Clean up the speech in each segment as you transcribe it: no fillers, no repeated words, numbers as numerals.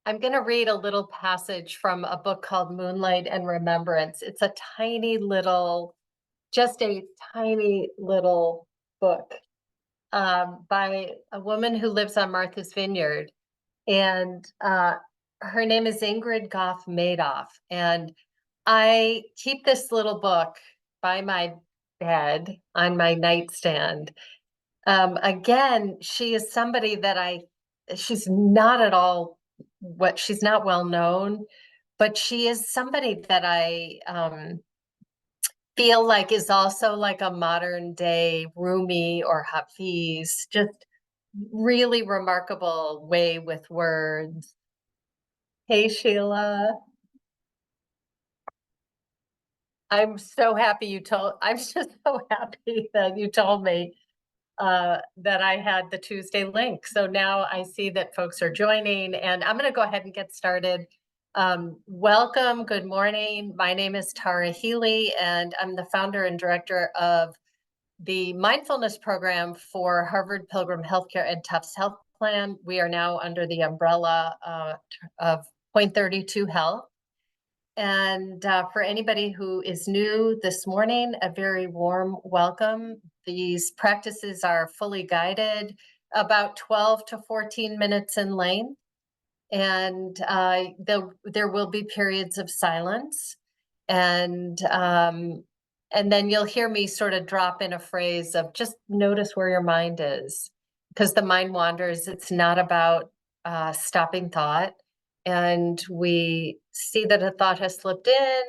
I'm going to read a little passage from a book called Moonlight and Remembrance. It's a tiny little, just a tiny little book by a woman who lives on Martha's Vineyard. And her name is Ingrid Goff Madoff. And I keep this little book by my bed on my nightstand. Again, she is somebody that she's not at all she's not well known, but she is somebody that I feel like is also like a modern day Rumi or Hafiz, just really remarkable way with words. Hey, Sheila. I'm just so happy that you told me that I had the Tuesday link. So now I see that folks are joining, and I'm going to go ahead and get started. Welcome, good morning. My name is Tara Healey, and I'm the founder and director of the mindfulness program for Harvard Pilgrim Healthcare and Tufts Health Plan. We are now under the umbrella of Point 32 Health. And for anybody who is new this morning, a very warm welcome. These practices are fully guided, about 12 to 14 minutes in length. And there will be periods of silence. And then you'll hear me sort of drop in a phrase of just notice where your mind is. Because the mind wanders, it's not about stopping thought. And we see that a thought has slipped in,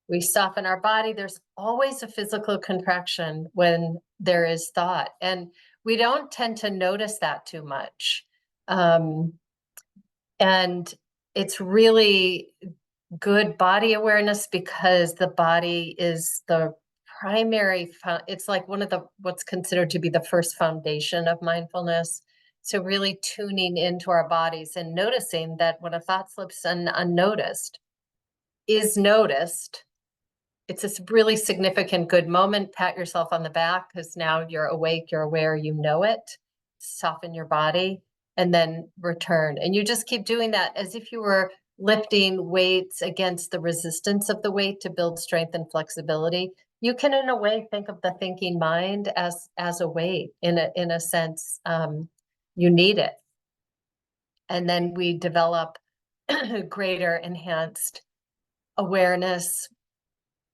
we soften our body. There's always a physical contraction when there is thought. And we don't tend to notice that too much. And it's really good body awareness because the body is the primary, it's like one of what's considered to be the first foundation of mindfulness. So really tuning into our bodies and noticing that when a thought slips unnoticed is noticed, it's this really significant good moment. Pat yourself on the back because now you're awake, you're aware, you know it. Soften your body and then return. And you just keep doing that as if you were lifting weights against the resistance of the weight to build strength and flexibility. You can, in a way, think of the thinking mind as a weight. In a sense, you need it. And then we develop greater enhanced awareness.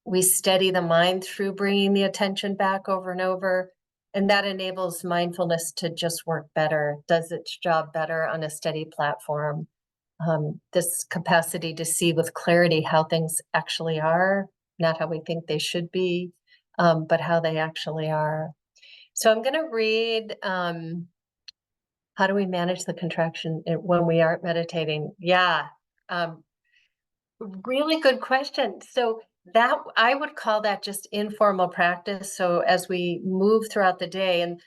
We steady the mind through bringing the attention back over and over. And that enables mindfulness to just work better, does its job better on a steady platform. This capacity to see with clarity how things actually are, not how we think they should be, but how they actually are. So I'm going to read, how do we manage the contraction when we aren't meditating? Yeah, really good question. So that I would call that just informal practice. So as we move throughout the day, and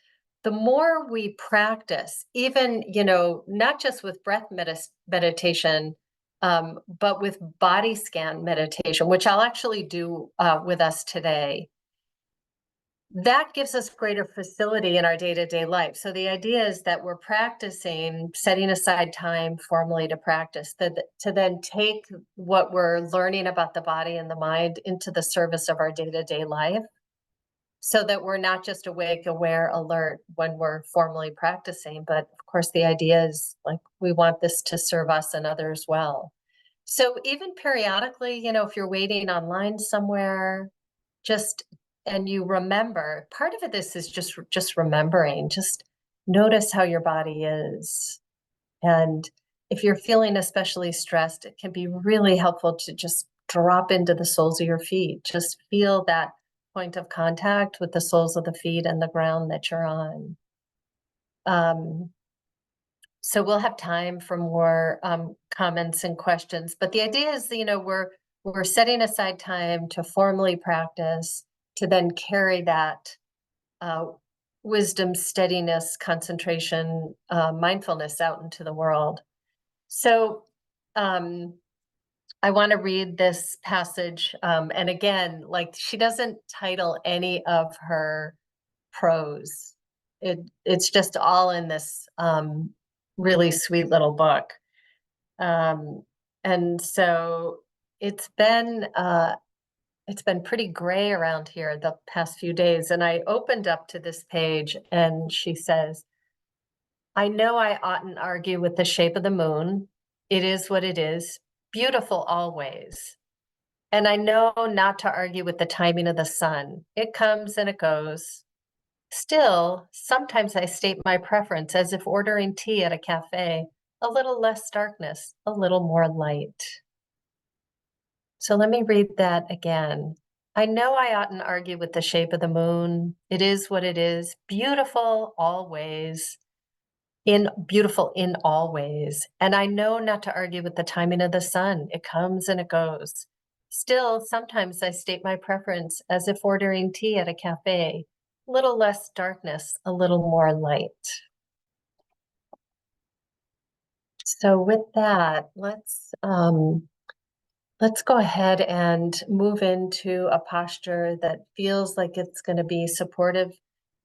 the more we practice, even, not just with breath meditation, but with body scan meditation, which I'll actually do with us today, that gives us greater facility in our day-to-day life. So the idea is that we're practicing, setting aside time formally to practice, to then take what we're learning about the body and the mind into the service of our day-to-day life, so that we're not just awake, aware, alert when we're formally practicing. But of course, the idea is like we want this to serve us and others well. So even periodically, if you're waiting online somewhere, and you remember, part of this is just remembering, just notice how your body is. And if you're feeling especially stressed, it can be really helpful to just drop into the soles of your feet. Just feel that point of contact with the soles of the feet and the ground that you're on. So we'll have time for more comments and questions. But the idea is, we're setting aside time to formally practice, to then carry that wisdom, steadiness, concentration, mindfulness out into the world. So I want to read this passage. And again, like, she doesn't title any of her prose. It's just all in this really sweet little book. Um, and so it's been uh, it's been pretty gray around here the past few days. And I opened up to this page, and she says, "I know I oughtn't argue with the shape of the moon. It is what it is, beautiful always. And I know not to argue with the timing of the sun. It comes and it goes. Still, sometimes I state my preference as if ordering tea at a cafe, a little less darkness, a little more light." So let me read that again. "I know I oughtn't argue with the shape of the moon. It is what it is, beautiful always, in beautiful in all ways. And I know not to argue with the timing of the sun. It comes and it goes. Still, sometimes I state my preference as if ordering tea at a cafe, a little less darkness, a little more light." So with that, let's go ahead and move into a posture that feels like it's going to be supportive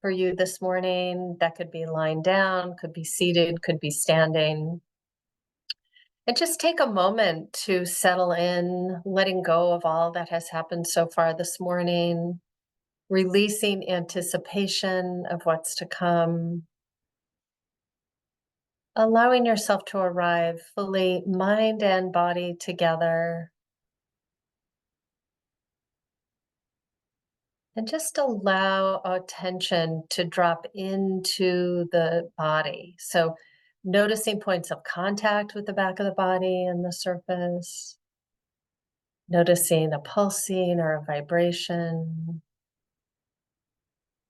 for you this morning. That could be lying down, could be seated, could be standing. And just take a moment to settle in, letting go of all that has happened so far this morning, releasing anticipation of what's to come, allowing yourself to arrive fully, mind and body together. And just allow attention to drop into the body. So, noticing points of contact with the back of the body and the surface, noticing a pulsing or a vibration.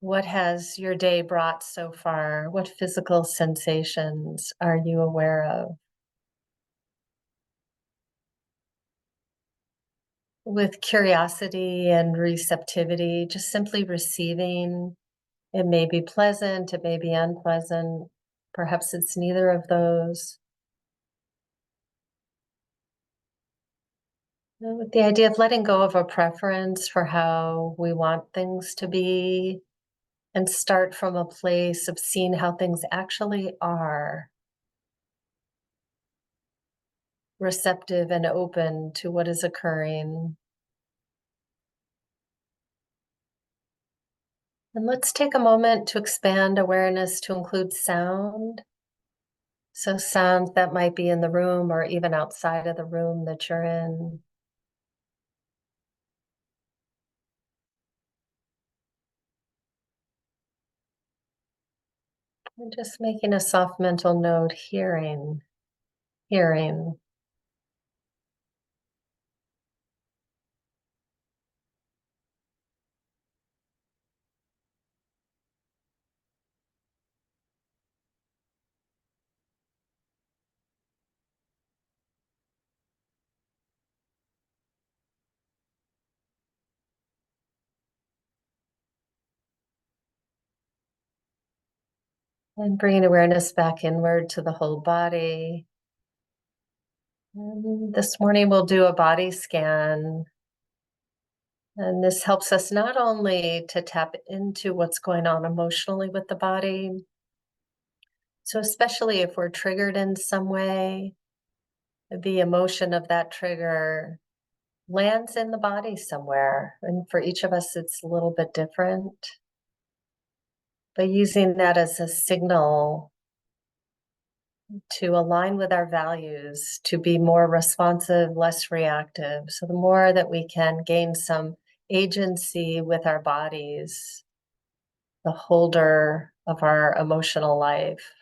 What has your day brought so far? What physical sensations are you aware of? With curiosity and receptivity, just simply receiving. It may be pleasant, it may be unpleasant. Perhaps it's neither of those. With the idea of letting go of a preference for how we want things to be and start from a place of seeing how things actually are, receptive and open to what is occurring. And let's take a moment to expand awareness to include sound. So, sounds that might be in the room or even outside of the room that you're in. And just making a soft mental note, hearing, and bringing awareness back inward to the whole body. And this morning we'll do a body scan. And this helps us not only to tap into what's going on emotionally with the body, so especially if we're triggered in some way, the emotion of that trigger lands in the body somewhere. And for each of us, it's a little bit different. But using that as a signal to align with our values, to be more responsive, less reactive. So the more that we can gain some agency with our bodies, the holder of our emotional life,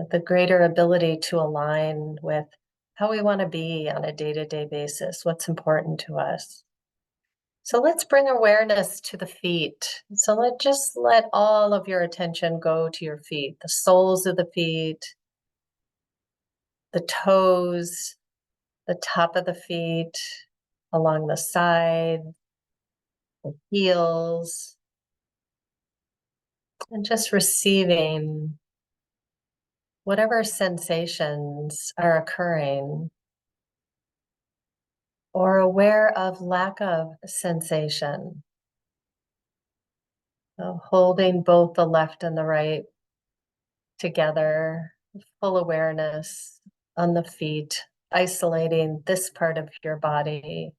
the greater ability to align with how we want to be on a day-to-day basis, what's important to us. So let's bring awareness to the feet. So let all of your attention go to your feet, the soles of the feet, the toes, the top of the feet, along the side, the heels, and just receiving whatever sensations are occurring, or aware of lack of sensation. So holding both the left and the right together, full awareness on the feet, isolating this part of your body.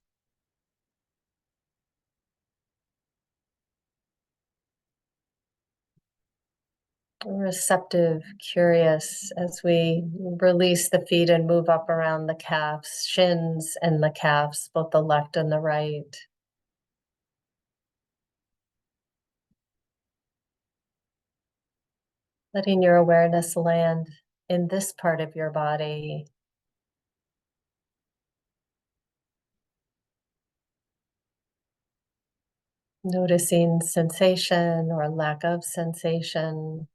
Receptive, curious as we release the feet and move up around the calves, shins and the calves, both the left and the right. Letting your awareness land in this part of your body. Noticing sensation or lack of sensation.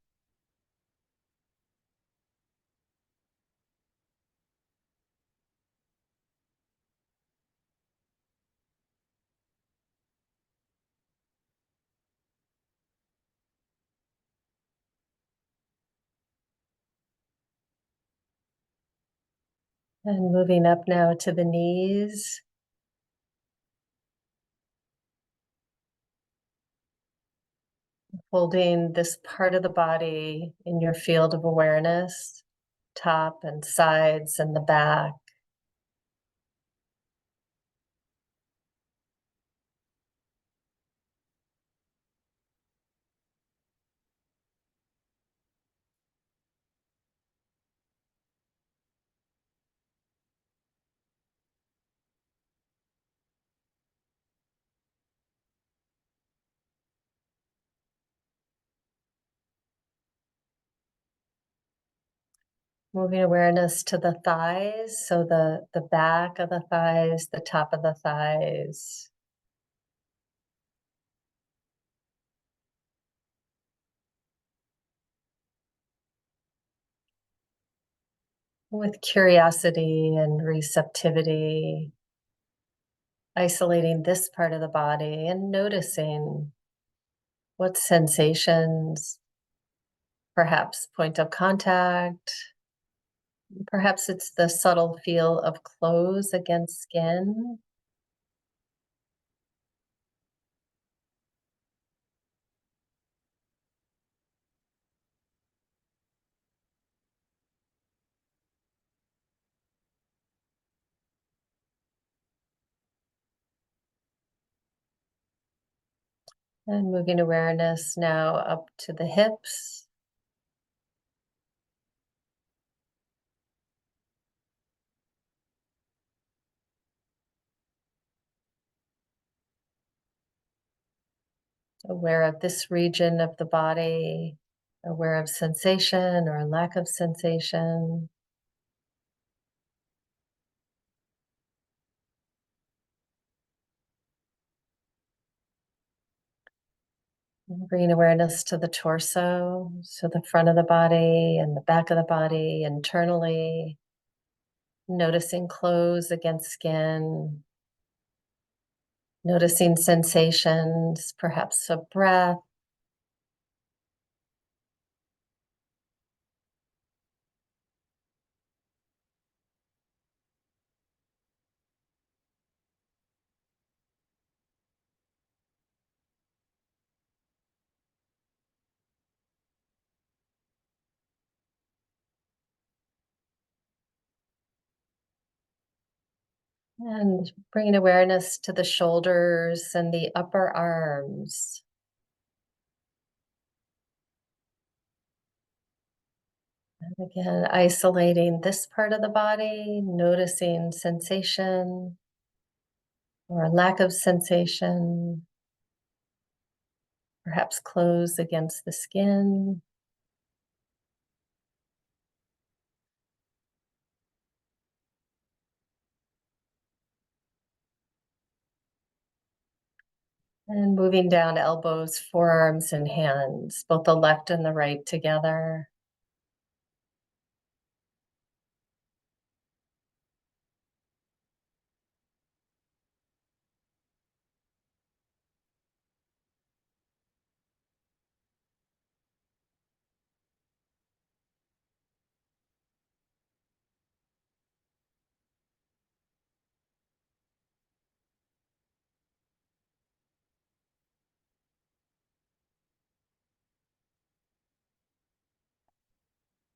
And moving up now to the knees. Holding this part of the body in your field of awareness, top and sides and the back. Moving awareness to the thighs, so the back of the thighs, the top of the thighs. With curiosity and receptivity, isolating this part of the body and noticing what sensations, perhaps point of contact, perhaps it's the subtle feel of clothes against skin. And moving awareness now up to the hips. Aware of this region of the body, aware of sensation or lack of sensation. And bringing awareness to the torso, so the front of the body and the back of the body internally. Noticing clothes against skin, noticing sensations, perhaps of breath. And bringing awareness to the shoulders and the upper arms. And again, isolating this part of the body, noticing sensation or lack of sensation, perhaps clothes against the skin. And moving down elbows, forearms, and hands, both the left and the right together.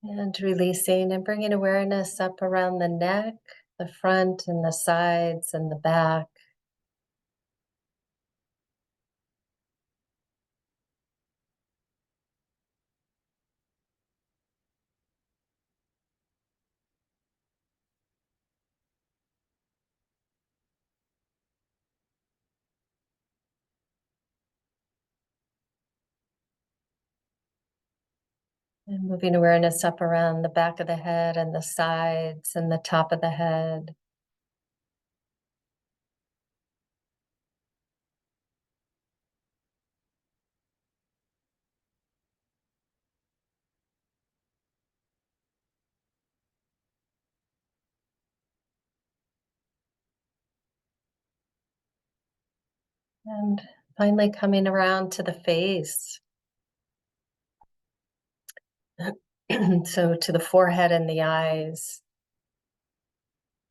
And releasing and bringing awareness up around the neck, the front and the sides and the back. And moving awareness up around the back of the head and the sides and the top of the head. And finally coming around to the face. So to the forehead and the eyes,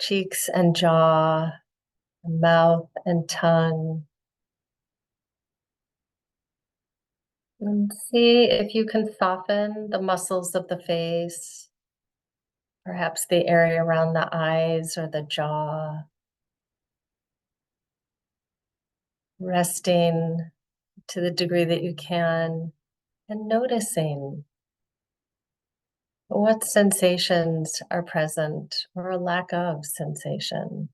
cheeks and jaw, mouth and tongue. And see if you can soften the muscles of the face, perhaps the area around the eyes or the jaw. Resting to the degree that you can and noticing what sensations are present or a lack of sensation.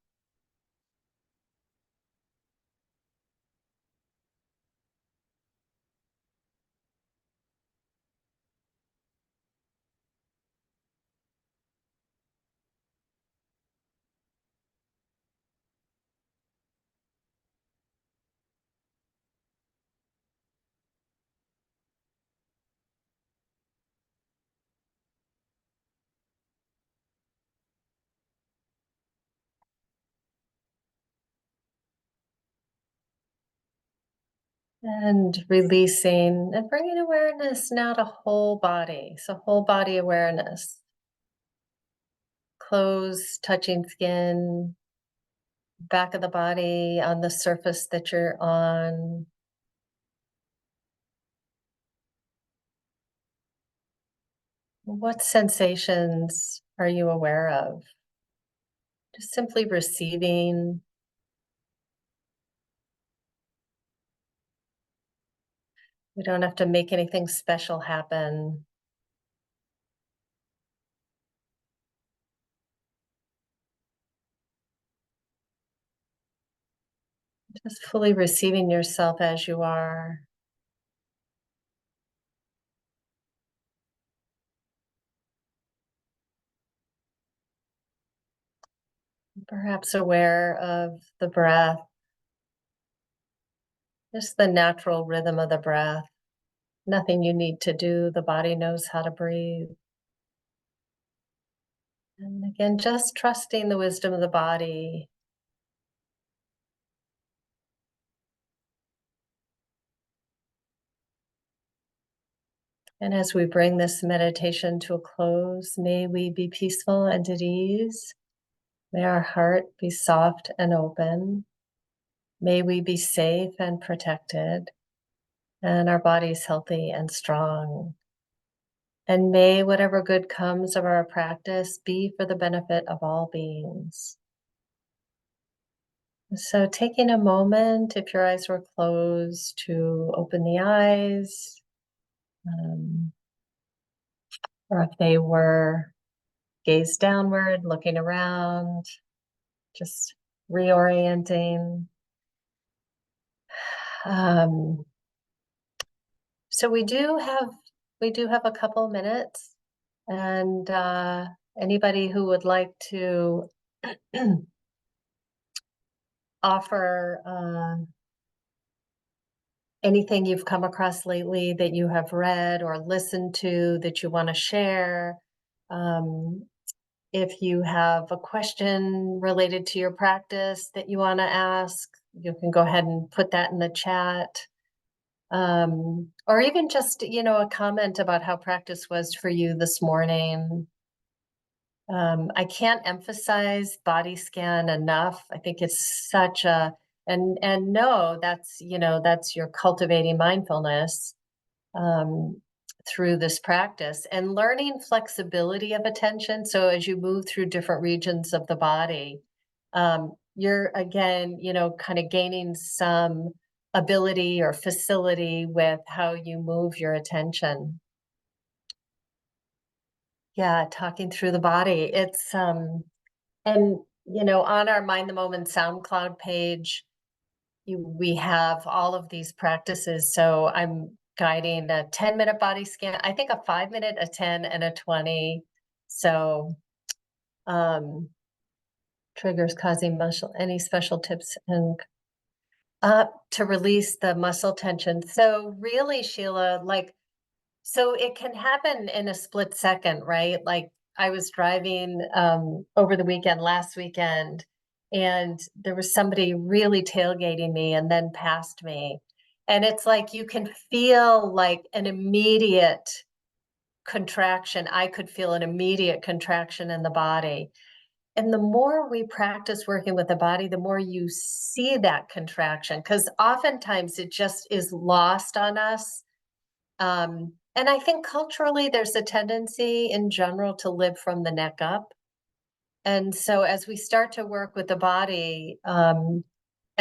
And releasing and bringing awareness now to whole body. So, whole body awareness, clothes touching skin, back of the body on the surface that you're on. What sensations are you aware of? Just simply receiving. We don't have to make anything special happen. Just fully receiving yourself as you are. Perhaps aware of the breath, just the natural rhythm of the breath. Nothing you need to do. The body knows how to breathe. And again, just trusting the wisdom of the body. And as we bring this meditation to a close, may we be peaceful and at ease. May our heart be soft and open. May we be safe and protected, and our bodies healthy and strong. And may whatever good comes of our practice be for the benefit of all beings. So, taking a moment, if your eyes were closed, to open the eyes, um, or if they were gaze downward, looking around, just reorienting. Um, so we do have a couple minutes, and anybody who would like to offer anything you've come across lately that you have read or listened to that you want to share. Um, if you have a question related to your practice that you want to ask, you can go ahead and put that in the chat. Or even just, a comment about how practice was for you this morning. I can't emphasize body scan enough. I think it's such a, and no, that's you're cultivating mindfulness. Um, through this practice and learning flexibility of attention. So as you move through different regions of the body, you're again, kind of gaining some ability or facility with how you move your attention. Yeah, talking through the body. It's and on our Mind the Moment SoundCloud page, we have all of these practices. So I'm guiding a 10-minute body scan, I think a 5-minute, a 10, and a 20. So triggers causing muscle, any special tips and to release the muscle tension. So really, Sheila, so it can happen in a split second, right? Like I was driving over the weekend, last weekend, and there was somebody really tailgating me and then passed me. And it's like you can feel like an immediate contraction. I could feel an immediate contraction in the body. And the more we practice working with the body, the more you see that contraction, because oftentimes it just is lost on us. And I think culturally, there's a tendency in general to live from the neck up. And so as we start to work with the body, and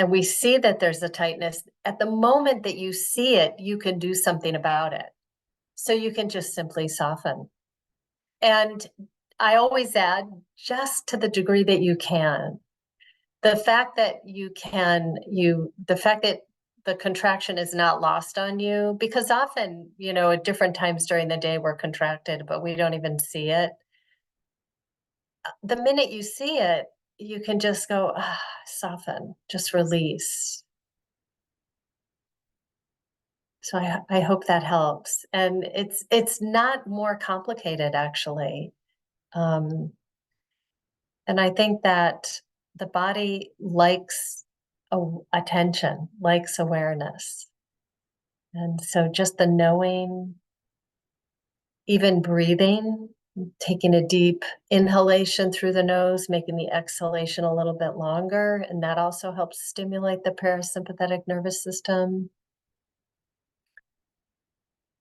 we see that there's a tightness, at the moment that you see it, you can do something about it. So you can just simply soften. And I always add, just to the degree that you can. The fact that the fact that the contraction is not lost on you, because often, at different times during the day, we're contracted, but we don't even see it. The minute you see it, you can just go, soften, just release. So I hope that helps. And it's not more complicated, actually. Um, and I think that the body likes attention, likes awareness. And so just the knowing, even breathing, taking a deep inhalation through the nose, making the exhalation a little bit longer, and that also helps stimulate the parasympathetic nervous system.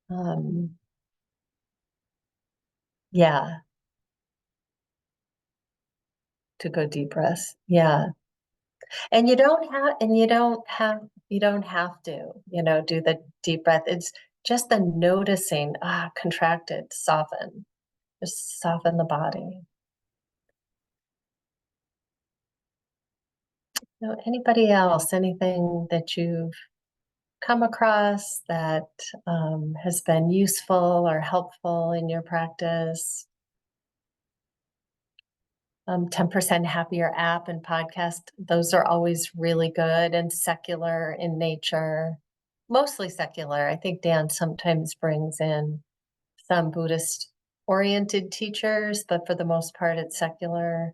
Um, yeah, to go deep breaths. Yeah. And you don't have to, do the deep breath. It's just the noticing, contracted, soften, just soften the body. Anybody else, anything that you've come across that has been useful or helpful in your practice? 10% Happier app and podcast, those are always really good and secular in nature, mostly secular. I think Dan sometimes brings in some Buddhist oriented teachers, but for the most part, it's secular.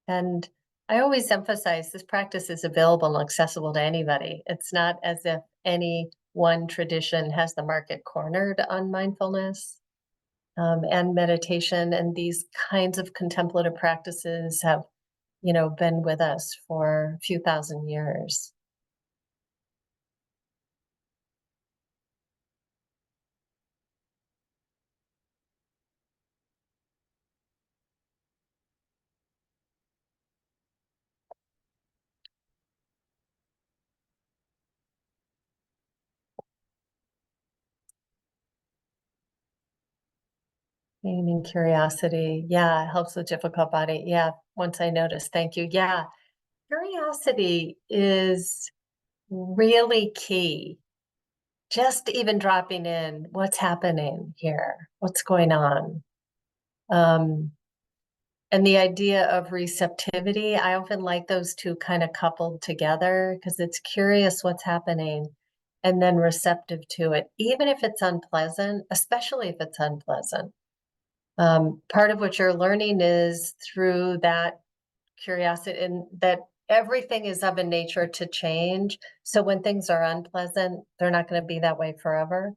And I always emphasize this practice is available and accessible to anybody. It's not as if any one tradition has the market cornered on mindfulness and meditation. And these kinds of contemplative practices have, been with us for a few thousand years. Gaining curiosity. Yeah, it helps with difficult body. Yeah, once I noticed. Thank you. Yeah, curiosity is really key. Just even dropping in, what's happening here? What's going on? And the idea of receptivity, I often like those two kind of coupled together because it's curious what's happening and then receptive to it, even if it's unpleasant, especially if it's unpleasant. Part of what you're learning is through that curiosity and that everything is of a nature to change. So when things are unpleasant, they're not going to be that way forever.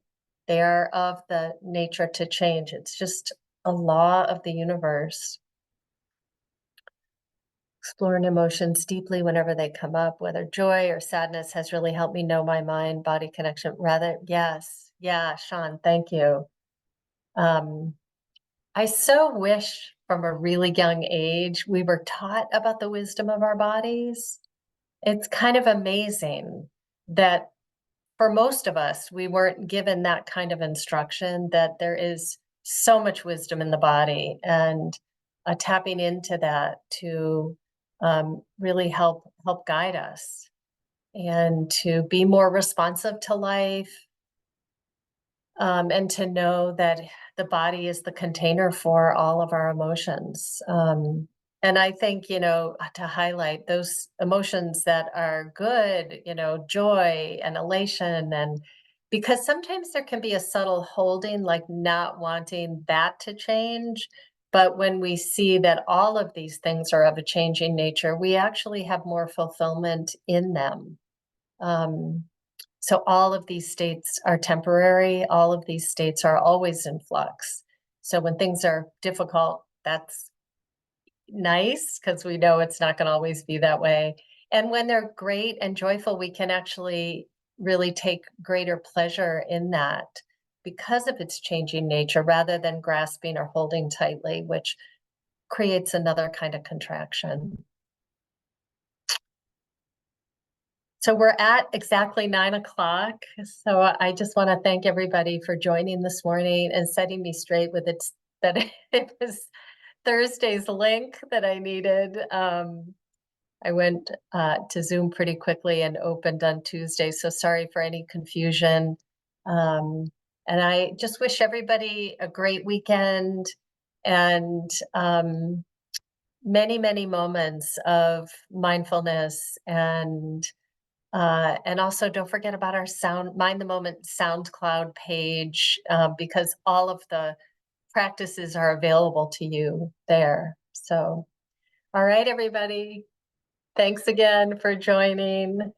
They are of the nature to change. It's just a law of the universe. Exploring emotions deeply whenever they come up, whether joy or sadness, has really helped me know my mind body connection. Rather, yes, Yeah, Sean, thank you. Um, I so wish from a really young age we were taught about the wisdom of our bodies. It's kind of amazing that for most of us, we weren't given that kind of instruction, that there is so much wisdom in the body, and tapping into that to really help guide us and to be more responsive to life, and to know that the body is the container for all of our emotions. And I think, to highlight those emotions that are good, joy and elation, and because sometimes there can be a subtle holding, like not wanting that to change. But when we see that all of these things are of a changing nature, we actually have more fulfillment in them. Um, so all of these states are temporary. All of these states are always in flux. So when things are difficult, that's nice because we know it's not going to always be that way. And when they're great and joyful, we can actually really take greater pleasure in that because of its changing nature rather than grasping or holding tightly, which creates another kind of contraction. So we're at exactly 9 o'clock. So I just want to thank everybody for joining this morning and setting me straight with it that it was Thursday's link that I needed. I went to Zoom pretty quickly and opened on Tuesday. So sorry for any confusion. And I just wish everybody a great weekend and many, many moments of mindfulness and also don't forget about our Mind the Moment SoundCloud page, because all of the practices are available to you there. So, all right, everybody. Thanks again for joining.